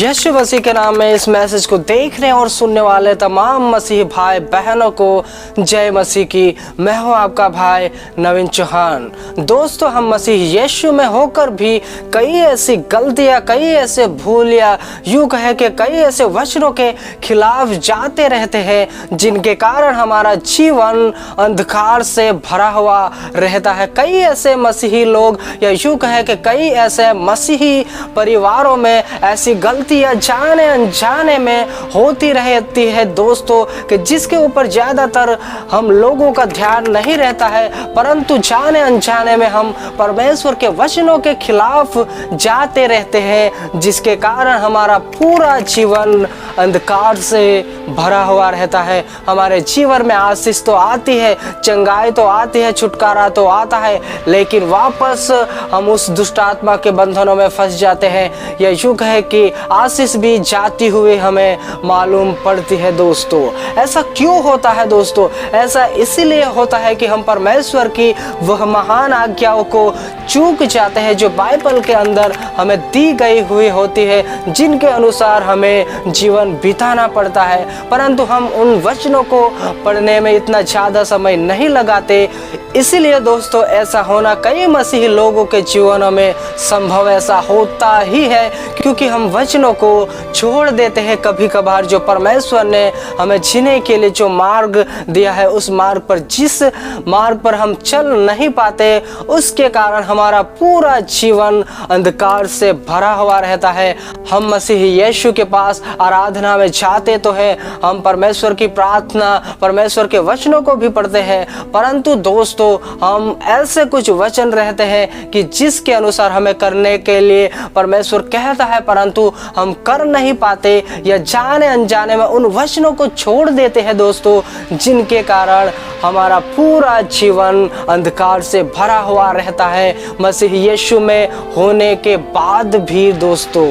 यीशु मसीह के नाम में इस मैसेज को देखने और सुनने वाले तमाम मसीही भाई बहनों को जय मसीह की। मैं हूं आपका भाई नवीन चौहान। दोस्तों, हम मसीह यीशु में होकर भी कई ऐसी गलतियां, कई ऐसे भूल या यूं कहे कि कई ऐसे वचनों के खिलाफ जाते रहते हैं जिनके कारण हमारा जीवन अंधकार से भरा हुआ रहता है। कई ऐसे मसीही लोग या यूं कहे कि कई ऐसे मसीही परिवारों में ऐसी गलतियां जाने अनजाने में होती रहती है दोस्तों, कि जिसके ऊपर ज़्यादातर हम लोगों का ध्यान नहीं रहता है, परंतु जाने अनजाने में हम परमेश्वर के वचनों के खिलाफ जाते रहते हैं, जिसके कारण हमारा पूरा जीवन अंधकार से भरा हुआ रहता है। हमारे जीवन में आशीष तो आती है, चंगाई तो आती है, छुटकारा तो आता है, लेकिन वापस हम उस दुष्ट आत्मा के बंधनों में फंस जाते हैं। यह युग है कि आशीष भी जाती हुई हमें मालूम पड़ती है। दोस्तों, ऐसा क्यों होता है दोस्तों? ऐसा इसीलिए होता है कि हम परमेश्वर की वह महान आज्ञाओं को चूक जाते हैं जो बाइबल के अंदर हमें दी गई हुई होती है, जिनके अनुसार हमें जीवन बिताना पड़ता है, परंतु हम उन वचनों को पढ़ने में इतना ज़्यादा समय नहीं लगाते। इसीलिए दोस्तों, ऐसा होना कई मसीही लोगों के जीवनों में संभव ऐसा होता ही है, क्योंकि हम वचनों को छोड़ देते हैं कभी कभार। जो परमेश्वर ने हमें जीने के लिए जो मार्ग दिया है, उस मार्ग पर, जिस मार्ग पर हम चल नहीं पाते, उसके कारण हमारा पूरा जीवन अंधकार से भरा हुआ रहता है। हम मसीह यीशु के पास आराधना में जाते तो है, हम परमेश्वर की प्रार्थना, परमेश्वर के वचनों को भी पढ़ते हैं, परंतु दोस्तों, हम ऐसे कुछ वचन रहते हैं कि जिसके अनुसार हमें करने के लिए परमेश्वर कहता है, परंतु हम कर नहीं पाते या जाने अनजाने में उन वचनों को छोड़ देते हैं दोस्तों, जिनके कारण हमारा पूरा जीवन अंधकार से भरा हुआ रहता है मसीह यीशु में होने के बाद भी। दोस्तों,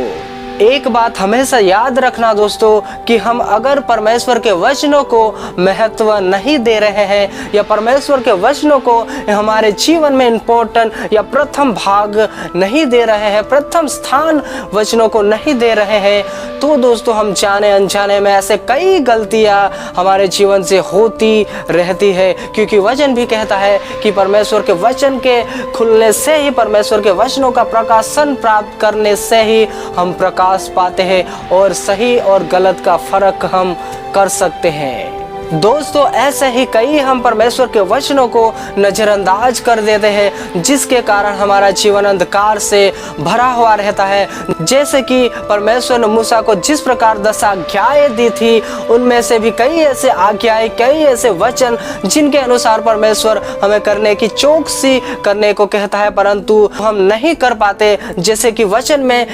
एक बात हमेशा याद रखना दोस्तों, कि हम अगर परमेश्वर के वचनों को महत्व नहीं दे रहे हैं या परमेश्वर के वचनों को हमारे जीवन में इम्पोर्टेंट या प्रथम भाग नहीं दे रहे हैं, प्रथम स्थान वचनों को नहीं दे रहे हैं, तो दोस्तों हम जाने अनजाने में ऐसे कई गलतियां हमारे जीवन से होती रहती है। क्योंकि वचन भी कहता है कि परमेश्वर के वचन के खुलने से ही, परमेश्वर के वचनों का प्रकाशन प्राप्त करने से ही हम प्रकाश पाते हैं और सही और गलत का फर्क हम कर सकते हैं। दोस्तों, ऐसे ही कई हम परमेश्वर के वचनों को नज़रअंदाज कर देते हैं, जिसके कारण हमारा जीवन अंधकार से भरा हुआ रहता है। जैसे कि परमेश्वर ने मूसा को जिस प्रकार 10 आज्ञाएं दी थी, उनमें से भी कई ऐसे आज्ञाएं, कई ऐसे वचन जिनके अनुसार परमेश्वर हमें करने की चौकसी करने को कहता है, परंतु हम नहीं कर पाते। जैसे कि वचन में,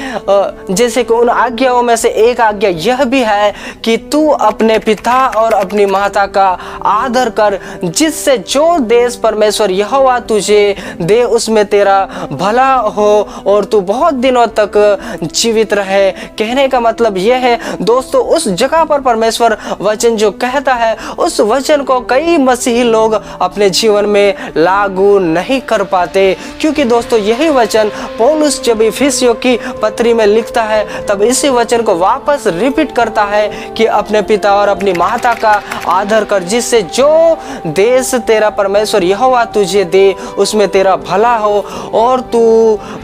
जैसे कि उन आज्ञाओं में से एक आज्ञा यह भी है कि तू अपने पिता और अपनी माता का आदर कर, जिससे जो देश परमेश्वर यहोवा तुझे दे उसमें तेरा भला हो और तू बहुत दिनों तक जीवित रहे। कहने का मतलब यह है दोस्तों, उस जगह पर परमेश्वर वचन जो कहता है, उस वचन को कई मसीही लोग अपने जीवन में लागू नहीं कर पाते। क्योंकि दोस्तों, यही वचन पौलुस जब इफिसियों की पत्री में लिखता है, तब इसी वचन को वापस रिपीट करता है कि अपने पिता और अपनी माता का आदर कर, जिससे जो देश तेरा परमेश्वर यहोवा तुझे दे उसमें तेरा भला हो और तू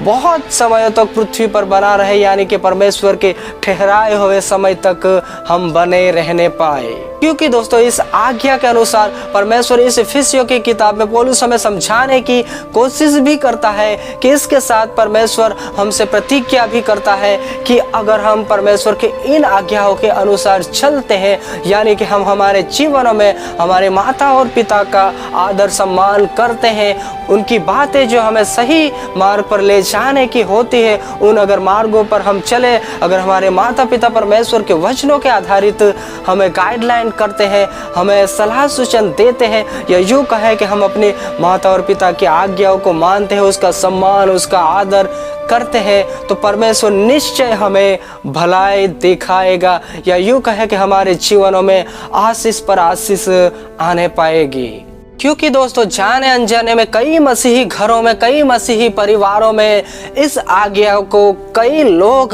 बहुत समय तक पृथ्वी पर बना रहे, यानी कि परमेश्वर के ठहराए हुए समय तक हम बने रहने पाए। क्योंकि दोस्तों, इस आज्ञा के अनुसार परमेश्वर इस इफिसियों की किताब में पौलुस हमें समझाने की कोशिश भी करता है कि इसके साथ परमेश्वर हमसे प्रतिज्ञा भी करता है कि अगर हम परमेश्वर के इन आज्ञाओं के अनुसार चलते हैं, यानी कि हम हमारे जीवनों में हमारे माता और पिता का आदर सम्मान करते हैं, उनकी बातें जो हमें सही मार्ग पर ले जाने की होती है, उन अगर मार्गों पर हम चले, अगर हमारे माता पिता परमेश्वर के वचनों के आधारित हमें गाइडलाइन करते हैं, हमें सलाह सूचन देते हैं, या यूँ कहे कि हम अपने माता और पिता की आज्ञाओं को मानते हैं, उसका सम्मान, उसका आदर करते हैं, तो परमेश्वर निश्चय हमें भलाई दिखाएगा, या यूँ कहे कि हमारे जीवनों में आशीष पर आशीष आने पाएगी। क्योंकि दोस्तों जाने अनजाने में कई मसीही घरों में, कई मसीही परिवारों में इस आज्ञा को कई लोग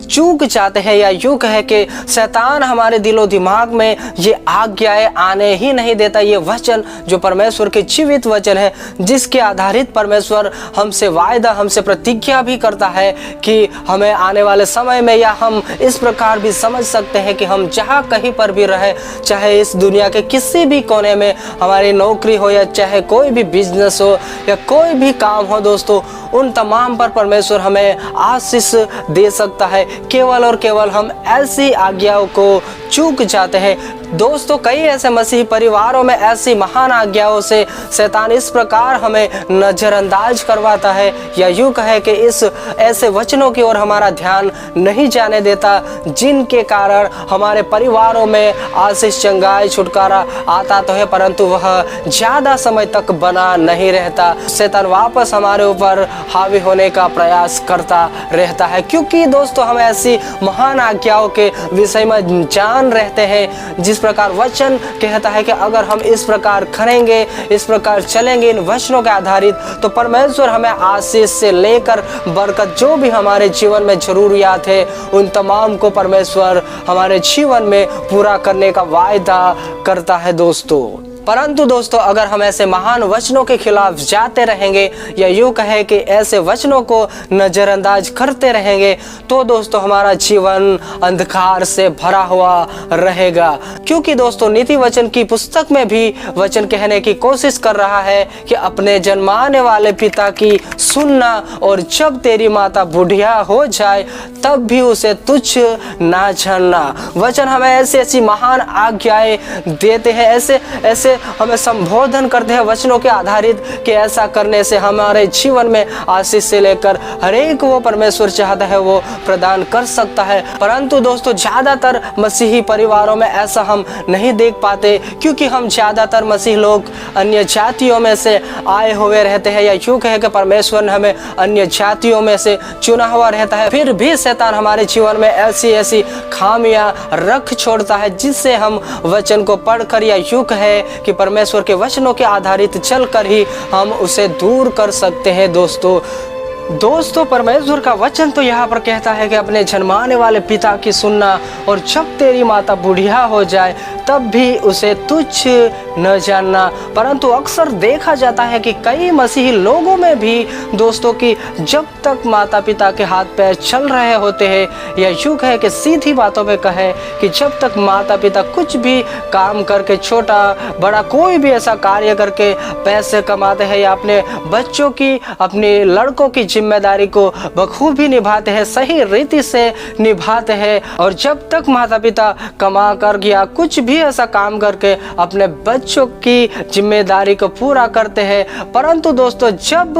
चूक जाते हैं, या यूं कहे कि शैतान हमारे दिलो दिमाग में ये आज्ञाएं आने ही नहीं देता। ये वचन जो परमेश्वर के जीवित वचन है, जिसके आधारित परमेश्वर हमसे वायदा, हमसे प्रतिज्ञा भी करता है कि हमें आने वाले समय में, या हम इस प्रकार भी समझ सकते हैं कि हम जहाँ कहीं पर भी रहे, चाहे इस दुनिया के किसी भी कोने में हमारी नौकरी हो, या चाहे कोई भी बिजनेस हो, या कोई भी काम हो दोस्तों, उन तमाम पर परमेश्वर हमें आशीष दे सकता है, केवल और केवल हम ऐसी आज्ञाओं को चूक जाते हैं। दोस्तों कई ऐसे मसीही परिवारों में ऐसी महान आज्ञाओं से शैतान इस प्रकार हमें नज़रअंदाज करवाता है, या यूं कहे कि इस ऐसे वचनों की ओर हमारा ध्यान नहीं जाने देता, जिनके कारण हमारे परिवारों में आशीष, चंगाई, छुटकारा आता तो है, परंतु वह ज़्यादा समय तक बना नहीं रहता। शैतान वापस हमारे ऊपर हावी होने का प्रयास करता रहता है, क्योंकि दोस्तों हम ऐसी महान आज्ञाओं के विषय में जान रहते हैं, जिस प्रकार वचन कहता है कि अगर हम इस प्रकार करेंगे, इस प्रकार चलेंगे इन वचनों के आधारित, तो परमेश्वर हमें आशीष से लेकर बरकत, जो भी हमारे जीवन में जरूरियात है, उन तमाम को परमेश्वर हमारे जीवन में पूरा करने का वायदा करता है दोस्तों। परंतु दोस्तों अगर हम ऐसे महान वचनों के खिलाफ जाते रहेंगे, या यूं कहे कि ऐसे वचनों को नज़रअंदाज करते रहेंगे, तो दोस्तों हमारा जीवन अंधकार से भरा हुआ रहेगा। क्योंकि दोस्तों नीति वचन की पुस्तक में भी वचन कहने की कोशिश कर रहा है कि अपने जन्माने वाले पिता की सुनना, और जब तेरी माता बुढ़िया हो जाए तब भी उसे तुच्छ ना जानना। वचन हमें ऐसी ऐसी महान आज्ञाएं देते हैं, ऐसे ऐसे हमें संबोधन करते हैं वचनों के आधारित कि ऐसा करने से हमारे जीवन में आशीष से लेकर हर एक वो परमेश्वर चाहता है वो प्रदान कर सकता है। परंतु दोस्तों ज़्यादातर मसीही परिवारों में ऐसा हम नहीं देख पाते, क्योंकि हम ज़्यादातर मसीह लोग अन्य जातियों में से आए हुए रहते हैं, या यूँ कहे कि परमेश्वर ने हमें अन्य जातियों में से चुना हुआ रहता है। फिर भी शैतान हमारे जीवन में ऐसी ऐसी खामियां रख छोड़ता है, जिससे हम वचन को पढ़कर, या यूँ कहे कि परमेश्वर के वचनों के आधारित चलकर ही हम उसे दूर कर सकते हैं दोस्तों परमेश्वर का वचन तो यहाँ पर कहता है कि अपने जन्माने वाले पिता की सुनना, और जब तेरी माता बुढ़िया हो जाए तब भी उसे तुच्छ न जानना। परंतु अक्सर देखा जाता है कि कई मसीही लोगों में भी दोस्तों की जब तक माता पिता के हाथ पैर चल रहे होते हैं, या यूँ कहे कि सीधी बातों में कहे कि जब तक माता पिता कुछ भी काम करके, छोटा बड़ा कोई भी ऐसा कार्य करके पैसे कमाते हैं, या अपने बच्चों की, अपने लड़कों की जिम्मेदारी को बखूबी निभाते हैं, सही रीति से निभाते हैं, और जब तक माता पिता कमा कर या कुछ भी ऐसा काम करके अपने बच्चों की जिम्मेदारी को पूरा करते हैं, परंतु दोस्तों जब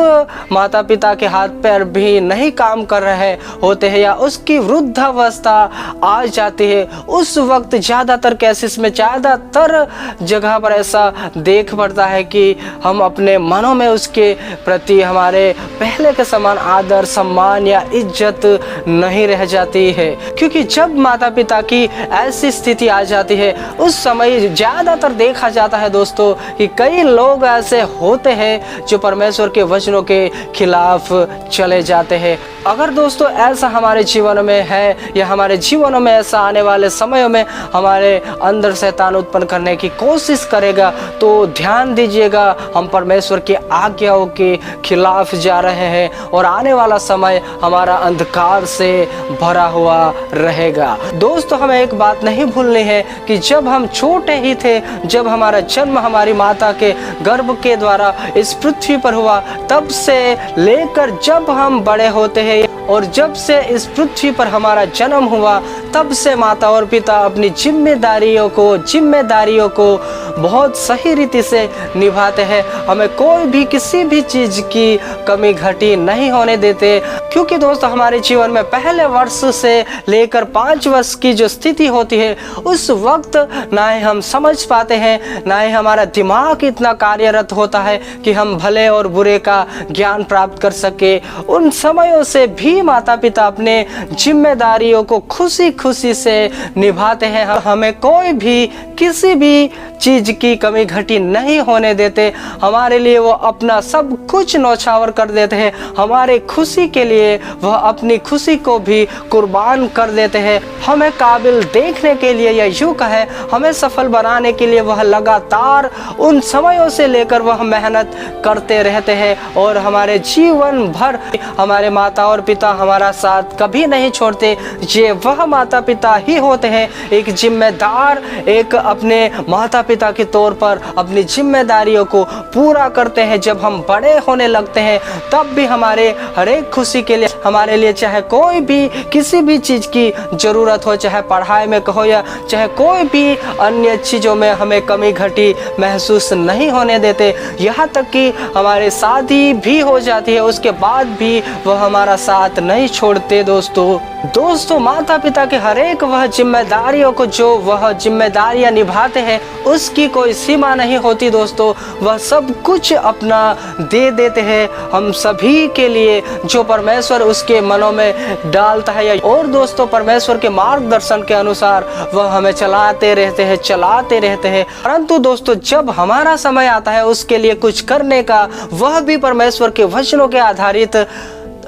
माता पिता के हाथ पैर भी नहीं काम कर रहे होते हैं, या उसकी वृद्धावस्था आ जाती है, उस वक्त ज़्यादातर केसेस में, ज़्यादातर जगह पर ऐसा देख पड़ता है कि हम अपने मनों में उसके प्रति हमारे पहले के समान आदर, सम्मान या इज्जत नहीं रह जाती है। क्योंकि जब माता पिता की ऐसी स्थिति आ जाती है, उस समय ज़्यादातर देखा जाता है दोस्तों कि कई लोग ऐसे होते हैं जो परमेश्वर के वचनों के खिलाफ चले जाते हैं। अगर दोस्तों ऐसा हमारे जीवन में है, या हमारे जीवनों में ऐसा आने वाले समयों में हमारे अंदर शैतान उत्पन्न करने की कोशिश करेगा, तो ध्यान दीजिएगा, हम परमेश्वर की आज्ञाओं के खिलाफ जा रहे हैं, और आने वाला समय हमारा अंधकार से भरा हुआ रहेगा। दोस्तों हमें एक बात नहीं भूलनी है कि जब हम छोटे ही थे, जब हमारा जन्म हमारी माता के गर्भ के द्वारा इस पृथ्वी पर हुआ, तब से लेकर जब हम बड़े होते हैं, और जब से इस पृथ्वी पर हमारा जन्म हुआ, तब से माता और पिता अपनी जिम्मेदारियों को बहुत सही रीति से निभाते हैं। हमें कोई भी किसी भी चीज़ की कमी घटी नहीं होने देते, क्योंकि दोस्तों हमारे जीवन में पहले वर्ष से लेकर 5 वर्ष की जो स्थिति होती है उस वक्त ना ही हम समझ पाते हैं, ना ही हमारा दिमाग इतना कार्यरत होता है कि हम भले और बुरे का ज्ञान प्राप्त कर सके। उन समयों से भी माता पिता अपने जिम्मेदारियों को खुशी खुशी से निभाते हैं। हमें कोई भी किसी भी चीज की कमी घटी नहीं होने देते। हमारे लिए वो अपना सब कुछ न्यौछावर कर देते हैं। हमारे खुशी के लिए वह अपनी खुशी को भी कुर्बान कर देते हैं। हमें काबिल देखने के लिए या यूं कहे हमें सफल बनाने के लिए वह लगातार उन समयों से लेकर वह मेहनत करते रहते हैं और हमारे जीवन भर हमारे माता और पिता हमारा साथ कभी नहीं छोड़ते। ये वह माता पिता ही होते हैं एक जिम्मेदार, एक अपने माता पिता के तौर पर अपनी जिम्मेदारियों को पूरा करते हैं। जब हम बड़े होने लगते हैं तब भी हमारे हर एक खुशी के लिए हमारे लिए चाहे कोई भी किसी भी चीज़ की ज़रूरत हो, चाहे पढ़ाई में कहो या चाहे कोई भी अन्य चीज़ों में हमें कमी घटी महसूस नहीं होने देते। यहाँ तक कि हमारी शादी भी हो जाती है उसके बाद भी वह हमारा साथ नहीं छोड़ते। दोस्तों माता पिता के हर एक वह जिम्मेदारियों को जो वह जिम्मेदारियां निभाते हैं उसकी कोई सीमा नहीं होती। दोस्तों वह सब कुछ अपना दे देते हैं हम सभी के लिए जो परमेश्वर उसके मनों में डालता है। और दोस्तों परमेश्वर के मार्गदर्शन के अनुसार वह हमें चलाते रहते हैं। परंतु दोस्तों जब हमारा समय आता है उसके लिए कुछ करने का, वह भी परमेश्वर के वचनों के आधारित,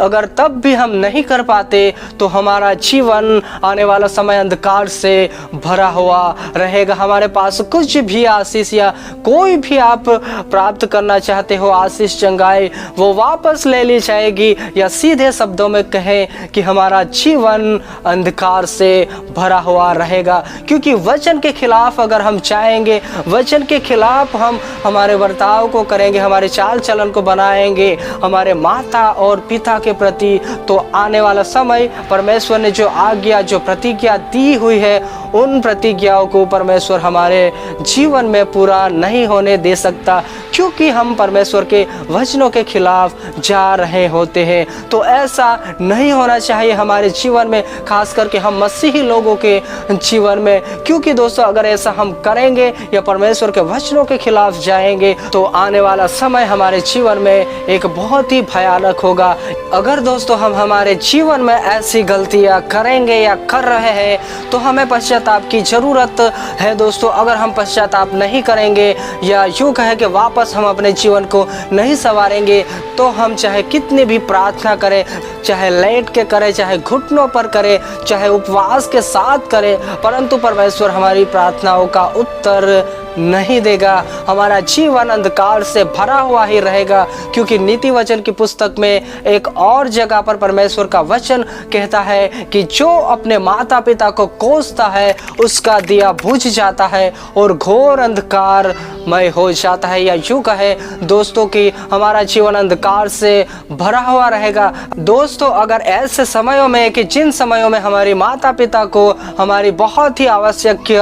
अगर तब भी हम नहीं कर पाते तो हमारा जीवन आने वाला समय अंधकार से भरा हुआ रहेगा। हमारे पास कुछ भी आशीष या कोई भी आप प्राप्त करना चाहते हो आशीष चंगाई वो वापस ले ली जाएगी, या सीधे शब्दों में कहें कि हमारा जीवन अंधकार से भरा हुआ रहेगा। क्योंकि वचन के खिलाफ अगर हम चाहेंगे, वचन के खिलाफ हम हमारे बर्ताव को करेंगे, हमारे चाल चलन को बनाएंगे हमारे माता और पिता के प्रति, तो आने वाला समय परमेश्वर ने जो आज्ञा जो प्रतिज्ञा दी हुई है उन प्रतिज्ञाओं को परमेश्वर हमारे जीवन में पूरा नहीं होने दे सकता, क्योंकि हम परमेश्वर के वचनों के खिलाफ जा रहे होते हैं। तो ऐसा नहीं होना चाहिए हमारे जीवन में, खास करके हम मसीही लोगों के जीवन में। क्योंकि दोस्तों अगर ऐसा हम करेंगे या परमेश्वर के वचनों के खिलाफ जाएंगे तो आने वाला समय हमारे जीवन में एक बहुत ही भयानक होगा। अगर दोस्तों हम हमारे जीवन में ऐसी गलतियां करेंगे या कर रहे हैं तो हमें पश्चाताप की ज़रूरत है। दोस्तों अगर हम पश्चाताप नहीं करेंगे या यूँ कहें कि वापस हम अपने जीवन को नहीं संवारेंगे तो हम चाहे कितनी भी प्रार्थना करें, चाहे लेट के करें, चाहे घुटनों पर करें, चाहे उपवास के साथ करें, परंतु परमेश्वर हमारी प्रार्थनाओं का उत्तर नहीं देगा। हमारा जीवन अंधकार से भरा हुआ ही रहेगा। क्योंकि नीति वचन की पुस्तक में एक और जगह पर परमेश्वर का वचन कहता है कि जो अपने माता पिता को कोसता है उसका दिया बुझ जाता है और घोर अंधकारमय हो जाता है। या यूं कहे दोस्तों कि हमारा जीवन अंधकार से भरा हुआ रहेगा। दोस्तों अगर ऐसे समयों में कि जिन समयों में हमारे माता पिता को हमारी बहुत ही आवश्यक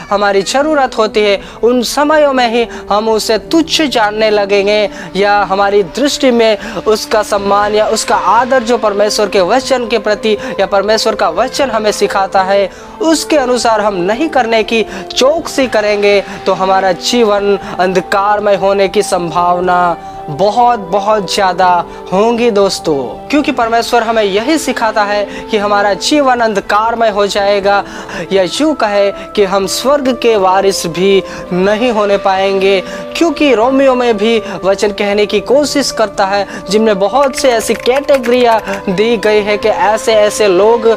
हमारी ज़रूरत होती है उन समयों में ही हम उसे तुच्छ जानने लगेंगे या हमारी दृष्टि में उसका सम्मान या उसका आदर जो परमेश्वर के वचन के प्रति या परमेश्वर का वचन हमें सिखाता है उसके अनुसार हम नहीं करने की चौकसी करेंगे तो हमारा जीवन अंधकारमय होने की संभावना बहुत ज़्यादा होंगी। दोस्तों क्योंकि परमेश्वर हमें यही सिखाता है कि हमारा जीवन अंधकारमय हो जाएगा, या यूँ कहे कि हम स्वर्ग के वारिस भी नहीं होने पाएंगे। क्योंकि रोमियो में भी वचन कहने की कोशिश करता है जिनमें बहुत से ऐसी कैटेगरियाँ दी गई है कि ऐसे ऐसे लोग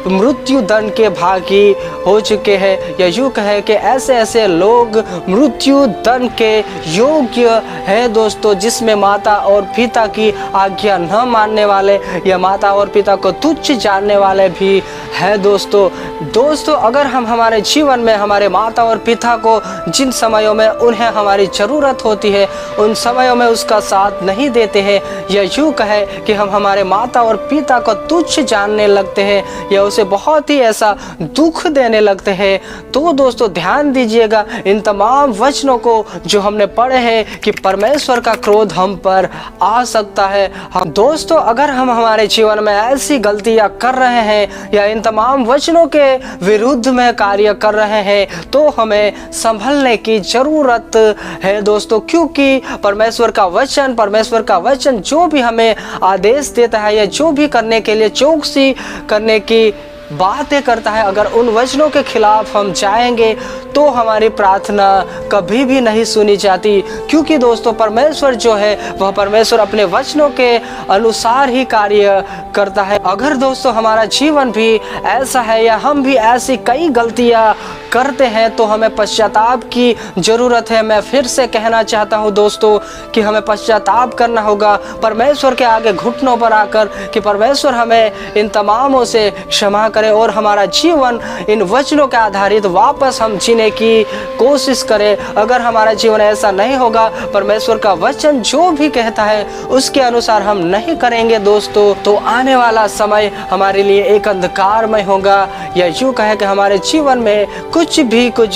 मृत्यु दंड के भागी हो चुके हैं, या यूँ कहे कि ऐसे ऐसे लोग मृत्यु दंड के योग्य हैं। दोस्तों जिसमें माता और पिता की आज्ञा न मानने वाले या माता और पिता को तुच्छ जानने वाले भी हैं। दोस्तों अगर हम हमारे जीवन में हमारे माता और पिता को जिन समयों में उन्हें हमारी ज़रूरत होती है उन समयों में उसका साथ नहीं देते हैं, या यूँ कहे कि हम हमारे माता और पिता को तुच्छ जानने लगते हैं या उसे बहुत ही ऐसा दुख देने लगते हैं, तो दोस्तों ध्यान दीजिएगा इन तमाम वचनों को जो हमने पढ़े हैं कि परमेश्वर का क्रोध विरोध हम पर आ सकता है। दोस्तों, अगर हम हमारे जीवन में ऐसी गलतियां कर रहे हैं या इन तमाम वचनों के विरुद्ध में कार्य कर रहे हैं तो हमें संभलने की जरूरत है दोस्तों, क्योंकि परमेश्वर का वचन जो भी हमें आदेश देता है या जो भी करने के लिए चौकसी करने की बातें करता है, अगर उन वचनों के खिलाफ हम जाएंगे तो हमारी प्रार्थना कभी भी नहीं सुनी जाती, क्योंकि दोस्तों परमेश्वर जो है वह परमेश्वर अपने वचनों के अनुसार ही कार्य करता है। अगर दोस्तों हमारा जीवन भी ऐसा है या हम भी ऐसी कई गलतियां करते हैं तो हमें पश्चाताप की ज़रूरत है। मैं फिर से कहना चाहता हूं दोस्तों कि हमें पश्चाताप करना होगा परमेश्वर के आगे घुटनों पर आकर कि परमेश्वर हमें इन तमामों से क्षमा करे और हमारा जीवन इन वचनों के आधारित वापस हम जीने की कोशिश करें। अगर हमारा जीवन ऐसा नहीं होगा, परमेश्वर का वचन जो भी कहता है उसके अनुसार हम नहीं करेंगे दोस्तों, तो आने वाला समय हमारे लिए एक अंधकारमय होगा, या यूँ कहें कि हमारे जीवन में कुछ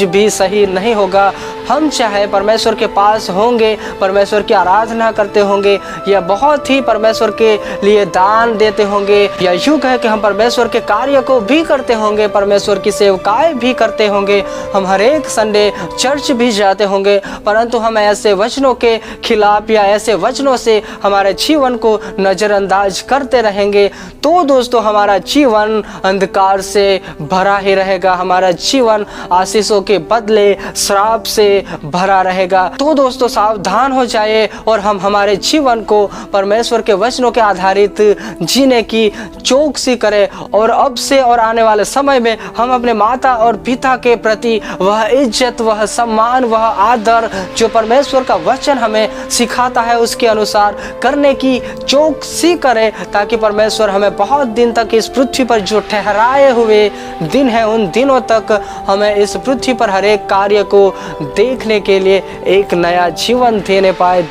भी सही नहीं होगा। हम चाहे परमेश्वर के पास होंगे, परमेश्वर की आराधना करते होंगे या बहुत ही परमेश्वर के लिए दान देते होंगे, या यूँ कहें कि हम परमेश्वर के कार्य को भी करते होंगे, परमेश्वर की सेवकाएं भी करते होंगे, हम हर एक संडे चर्च भी जाते होंगे, परंतु हम ऐसे वचनों के खिलाफ या ऐसे वचनों से हमारे जीवन को नज़रअंदाज करते रहेंगे तो दोस्तों हमारा जीवन अंधकार से भरा ही रहेगा, हमारा जीवन आशीषों के बदले श्राप से भरा रहेगा। तो दोस्तों सावधान हो जाए और हम हमारे जीवन को परमेश्वर के वचनों के आधारित जीने की चौकसी करें, और अब से और आने वाले समय में हम अपने माता और पिता के प्रति वह इज्जत, वह सम्मान, वह आदर जो परमेश्वर का वचन हमें सिखाता है उसके अनुसार करने की चौकसी करें, ताकि परमेश्वर हमें बहुत दिन तक इस पृथ्वी पर जो ठहराए हुए दिन है उन दिनों तक हमें इस पृथ्वी पर हर एक कार्य को देखने के लिए एक नया जीवन देने पाए।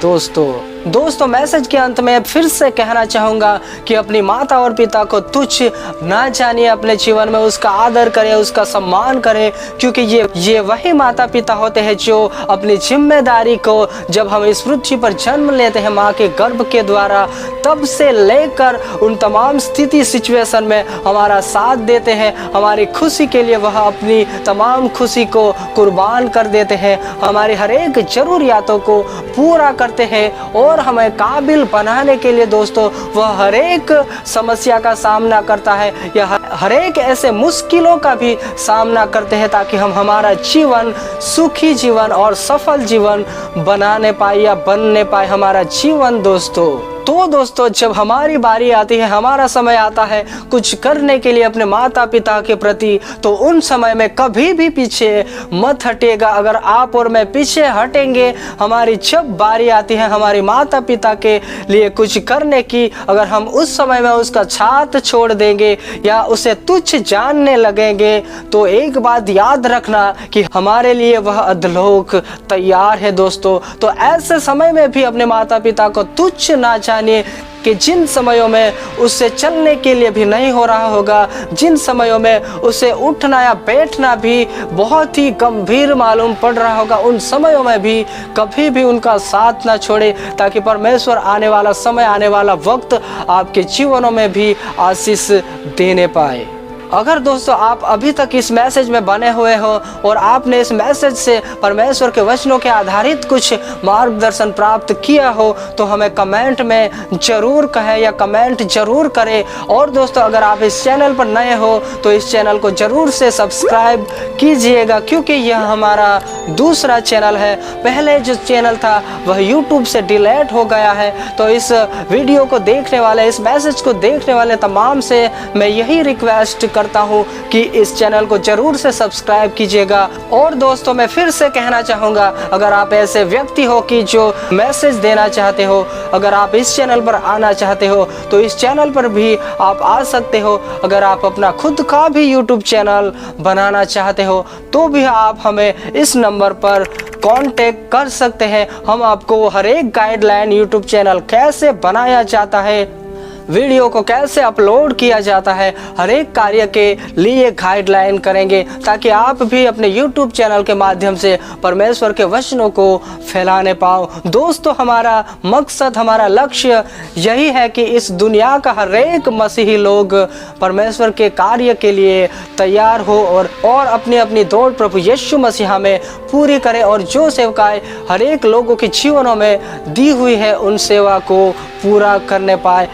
दोस्तों मैसेज के अंत में फिर से कहना चाहूँगा कि अपनी माता और पिता को तुच्छ ना जानिए, अपने जीवन में उसका आदर करें, उसका सम्मान करें, क्योंकि ये वही माता पिता होते हैं जो अपनी जिम्मेदारी को जब हम इस पृथ्वी पर जन्म लेते हैं माँ के गर्भ के द्वारा, तब से लेकर उन तमाम सिचुएशन में हमारा साथ देते हैं, हमारी खुशी के लिए वह अपनी तमाम खुशी को कुर्बान कर देते हैं, हमारी हर एक जरूरियातों को पूरा करते हैं और हमें काबिल बनाने के लिए दोस्तों वह हर एक समस्या का सामना करता है या हर एक ऐसे मुश्किलों का भी सामना करते हैं, ताकि हम हमारा जीवन सुखी जीवन और सफल जीवन बनाने पाए या बनने पाए हमारा जीवन दोस्तों जब हमारी बारी आती है, हमारा समय आता है कुछ करने के लिए अपने माता पिता के प्रति, तो उन समय में कभी भी पीछे मत हटिएगा। अगर आप और मैं पीछे हटेंगे, हमारी जब बारी आती है हमारी माता पिता के लिए कुछ करने की, अगर हम उस समय में उसका साथ छोड़ देंगे या उसे तुच्छ जानने लगेंगे, तो एक बात याद रखना कि हमारे लिए वह अधोलोक तैयार है दोस्तों। तो ऐसे समय में भी अपने माता पिता को तुच्छ ना जानिए कि जिन समयों में उससे चलने के लिए भी नहीं हो रहा होगा, जिन समयों में उसे उठना या बैठना भी बहुत ही गंभीर मालूम पड़ रहा होगा, उन समयों में भी कभी भी उनका साथ ना छोड़े, ताकि परमेश्वर आने वाला समय, आने वाला वक्त आपके जीवनों में भी आशीष देने पाए। अगर दोस्तों आप अभी तक इस मैसेज में बने हुए हो और आपने इस मैसेज से परमेश्वर के वचनों के आधारित कुछ मार्गदर्शन प्राप्त किया हो, तो हमें कमेंट में ज़रूर कहें या कमेंट ज़रूर करें। और दोस्तों अगर आप इस चैनल पर नए हो तो इस चैनल को ज़रूर से सब्सक्राइब कीजिएगा, क्योंकि यह हमारा दूसरा चैनल है। पहले जो चैनल था वह यूट्यूब से डिलीट हो गया है। तो इस वीडियो को देखने वाले, इस मैसेज को देखने वाले तमाम से मैं यही रिक्वेस्ट करता हूं कि इस चैनल को जरूर से सब्सक्राइब कीजिएगा। और दोस्तों मैं फिर से कहना चाहूँगा, अगर आप ऐसे व्यक्ति हो कि जो मैसेज देना चाहते हो, अगर आप इस चैनल पर आना चाहते हो तो इस चैनल पर भी आप आ सकते हो। अगर आप अपना खुद का भी यूट्यूब चैनल बनाना चाहते हो तो भी आप हमें इस नंबर पर कांटेक्ट कर सकते हैं। हम आपको हर एक गाइडलाइन यूट्यूब चैनल कैसे बनाया जाता है वीडियो को कैसे अपलोड किया जाता है, हर एक कार्य के लिए गाइडलाइन करेंगे ताकि आप भी अपने YouTube चैनल के माध्यम से परमेश्वर के वचनों को फैलाने पाओ। दोस्तों, हमारा मकसद, हमारा लक्ष्य यही है कि इस दुनिया का हर एक मसीही लोग परमेश्वर के कार्य के लिए तैयार हो और अपनी अपनी दौड़ प्रभु यीशु मसीह में पूरी करे, और जो सेवकाएं हर एक लोगों के जीवनों में दी हुई है उन सेवा को पूरा करने पाए।